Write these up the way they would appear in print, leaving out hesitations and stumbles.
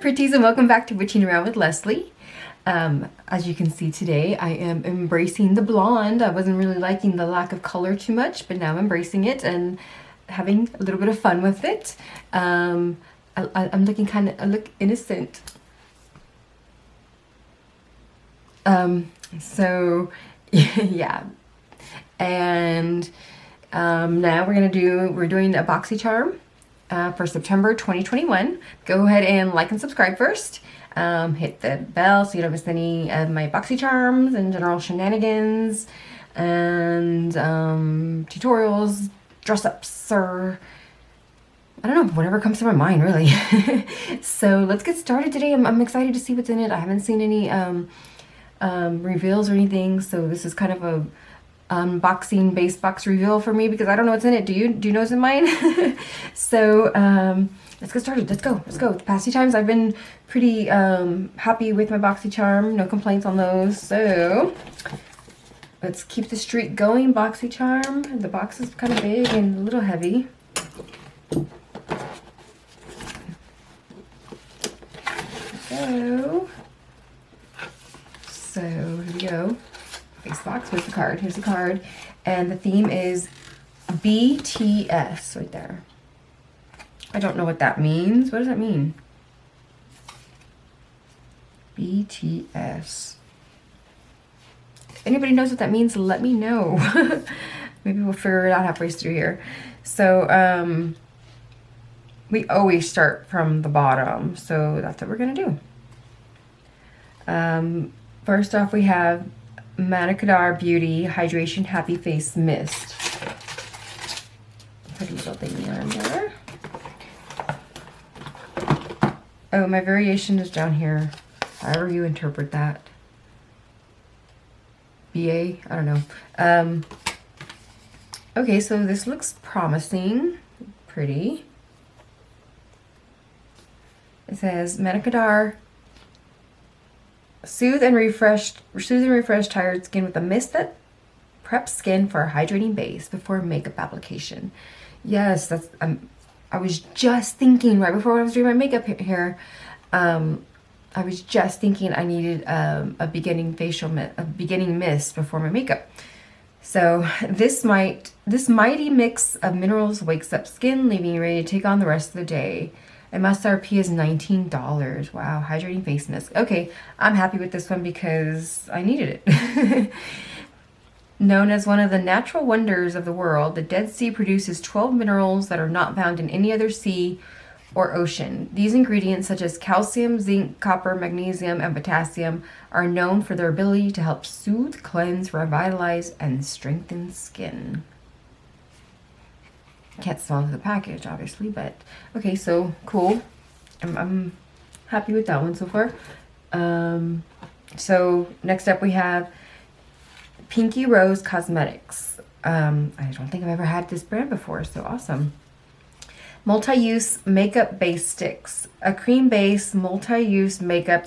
Pretties, and welcome back to Witching Around with Leslie. As you can see today, I am embracing the blonde. I wasn't really liking the lack of color too much, but now I'm embracing it and having a little bit of fun with it. I'm looking I look innocent. So yeah, and now we're doing a Boxycharm for September 2021. Go ahead and like and subscribe first. Hit the bell so you don't miss any of my Boxycharms and general shenanigans and tutorials, dress ups, or I don't know, whatever comes to my mind, really. So let's get started today. I'm excited to see what's in it. I haven't seen any reveals or anything, so this is kind of a unboxing base box reveal for me because I don't know what's in it. Do you know what's in mine? So let's get started. Let's go. The past few times I've been pretty happy with my Boxycharm. No complaints on those. So let's keep the streak going. Boxycharm. The box is kind of big and a little heavy. So here we go. Base box. Where's the card? Here's the card. And the theme is BTS right there. I don't know what that means. What does that mean? BTS. If anybody knows what that means, let me know. Maybe we'll figure it out halfway through here. So we always start from the bottom, so that's what we're gonna do. First off, we have Manna Kadar Beauty Hydration Happy Face Mist. Put a little thing on there. Oh, my variation is down here. However you interpret that. BA? I don't know. Okay, so this looks promising. Pretty. It says Manna Kadar soothe and refresh tired skin with a mist that preps skin for a hydrating base before makeup application. Yes, that's I was just thinking right before I was doing my makeup here. I was just thinking I needed a beginning mist before my makeup. So this mighty mix of minerals wakes up skin, leaving you ready to take on the rest of the day. MSRP is $19. Wow, hydrating face mist. Okay, I'm happy with this one because I needed it. Known as one of the natural wonders of the world, the Dead Sea produces 12 minerals that are not found in any other sea or ocean. These ingredients, such as calcium, zinc, copper, magnesium, and potassium, are known for their ability to help soothe, cleanse, revitalize, and strengthen skin. Can't smell the package, obviously, but okay, so cool. I'm happy with that one so far. So next up we have Pinky Rose Cosmetics. I don't think I've ever had this brand before, so awesome. Multi-use makeup base sticks. A cream base multi-use makeup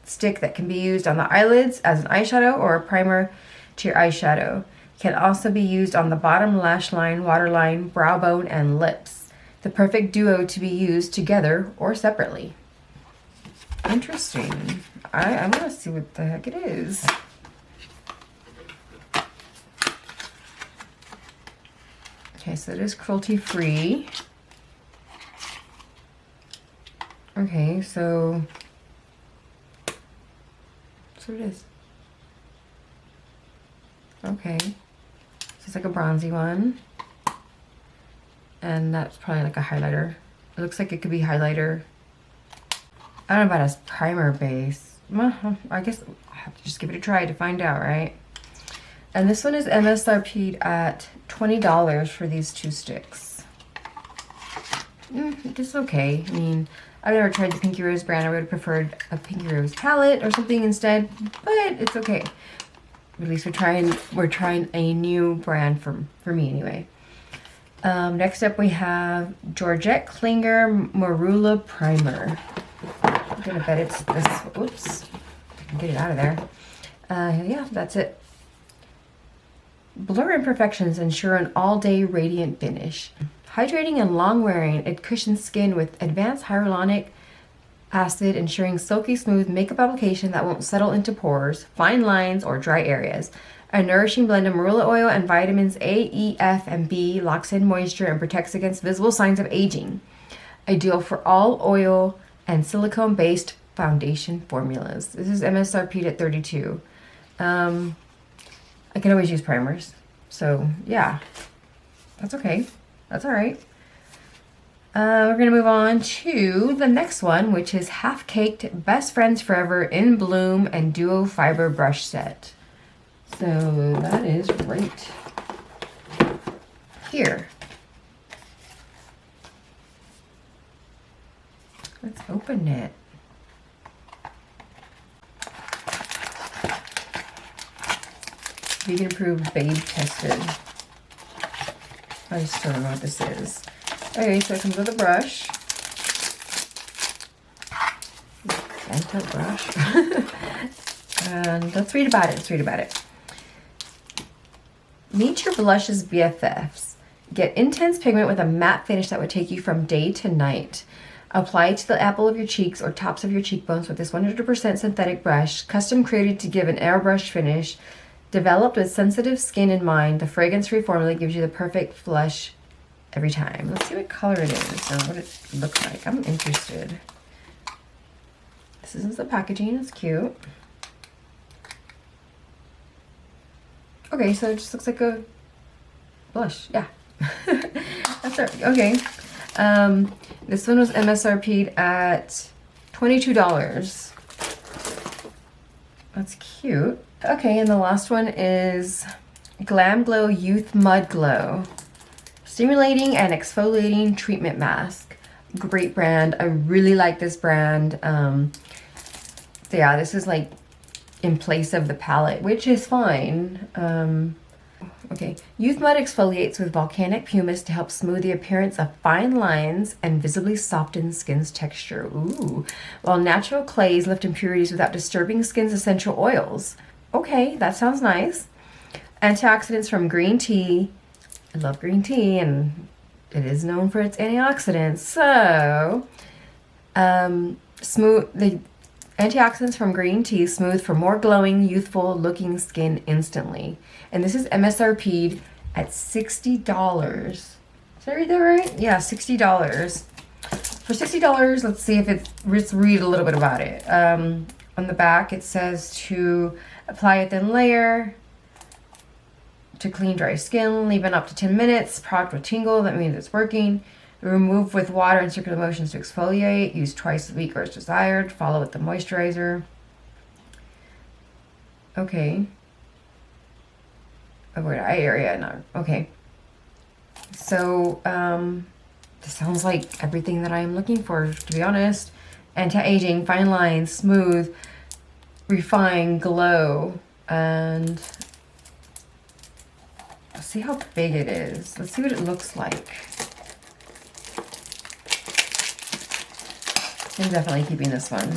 stick that can be used on the eyelids as an eyeshadow or a primer to your eyeshadow. Can also be used on the bottom lash line, waterline, brow bone, and lips. The perfect duo to be used together or separately. Interesting. I want to see what the heck it is. Okay, so it is cruelty free. Okay, so that's what it is. Okay. So it's like a bronzy one. And that's probably like a highlighter. It looks like it could be highlighter. I don't know about a primer base. Well, I guess I'll have to just give it a try to find out, right? And this one is MSRP'd at $20 for these two sticks. It's okay. I mean, I've never tried the Pinky Rose brand. I would have preferred a Pinky Rose palette or something instead, but it's okay. At least we're trying a new brand for me anyway. Next up we have Georgette Klinger Marula Primer. I'm gonna bet it's this. Oops, I can get it out of there. Yeah, that's it. Blur imperfections ensure an all-day radiant finish. Hydrating and long wearing, it cushions skin with advanced hyaluronic acid, ensuring silky smooth makeup application that won't settle into pores, fine lines, or dry areas. A nourishing blend of marula oil and vitamins A, E, F, and B locks in moisture and protects against visible signs of aging. Ideal for all oil and silicone-based foundation formulas. This is MSRP'd at $32. I can always use primers. So, yeah. That's okay. That's all right. We're going to move on to the next one, which is Half Caked Best Friends Forever in Bloom and Duo Fiber Brush Set. So that is right here. Let's open it. Vegan approved, babe tested. I still don't know what this is. Okay, so it comes with a brush. Bent brush. And let's read about it. Let's read about it. Meet your blushes BFFs. Get intense pigment with a matte finish that would take you from day to night. Apply it to the apple of your cheeks or tops of your cheekbones with this 100% synthetic brush, custom created to give an airbrush finish. Developed with sensitive skin in mind, the fragrance-free formula gives you the perfect blush every time. Let's see what color it is or what it looks like. I'm interested. This is the packaging. It's cute. Okay, so it just looks like a blush. Yeah. That's it. Okay. This one was MSRP'd at $22. That's cute. Okay, and the last one is Glamglow Youthmud Glow. Stimulating and exfoliating treatment mask. Great brand. I really like this brand. So yeah, this is like in place of the palette, which is fine. Okay, Youthmud exfoliates with volcanic pumice to help smooth the appearance of fine lines and visibly soften skin's texture. Ooh, while natural clays lift impurities without disturbing skin's essential oils. Okay, that sounds nice. Antioxidants from green tea. I love green tea, and it is known for its antioxidants. So, the antioxidants from green tea smooth for more glowing, youthful-looking skin instantly. And this is MSRP'd at $60. Did I read that right? Yeah, $60. For $60, let's see if let's read a little bit about it. On the back, it says to apply a thin layer to clean dry skin, leave it up to 10 minutes. Product will tingle, that means it's working. Remove with water and circular motions to exfoliate. Use twice a week or as desired. Follow with the moisturizer. Okay. Avoid eye area. No. Okay. So, this sounds like everything that I am looking for, to be honest. Anti-aging, fine lines, smooth, refine, glow, and let's see how big it is. Let's see what it looks like. I'm definitely keeping this one.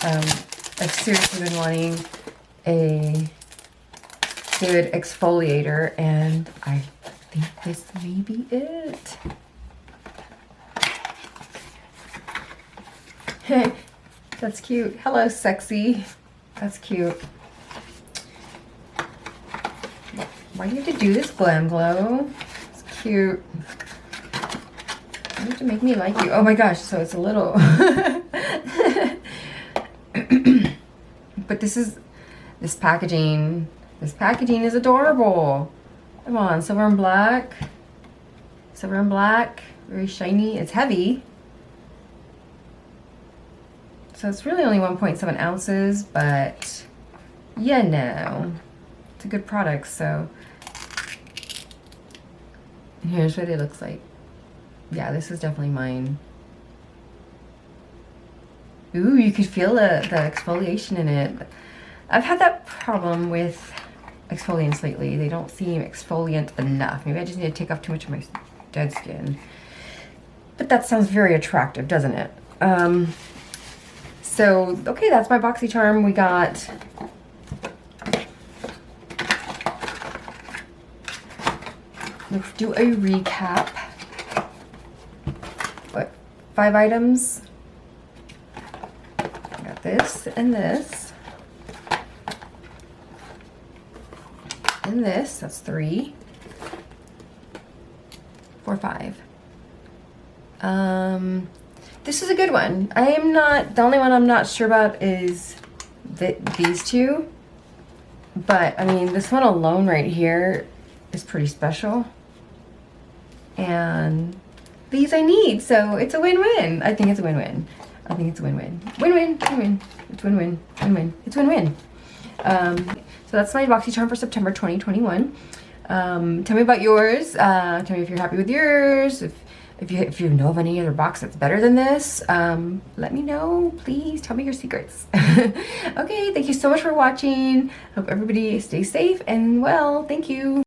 I've seriously been wanting a good exfoliator, and I think this may be it. That's cute. Hello, sexy. That's cute. Why do you have to do this, Glamglow? It's cute. You have to make me like you. Oh my gosh, so it's a little... But this packaging is adorable. Come on, silver and black. Silver and black, very shiny. It's heavy. So it's really only 1.7 ounces, but yeah, no. It's a good product, so. And here's what it looks like. Yeah, this is definitely mine. Ooh, you could feel the exfoliation in it. I've had that problem with exfoliants lately. They don't seem exfoliant enough. Maybe I just need to take off too much of my dead skin. But that sounds very attractive, doesn't it? So, okay, that's my Boxycharm. We got... Let's do a recap. What, 5 items? this and this. And this, that's 3, 4, 5. This is a good one. The only one I'm not sure about is these two. But, I mean, this one alone right here is pretty special. And these I need, so it's a win-win. I think it's a win-win. I think it's a win-win. Win-win, win-win. It's win-win, win-win. It's win-win. So that's my Boxycharm for September 2021. Tell me about yours. Tell me if you're happy with yours. If you know of any other box that's better than this, let me know. Please tell me your secrets. Okay, thank you so much for watching. Hope everybody stays safe and well. Thank you.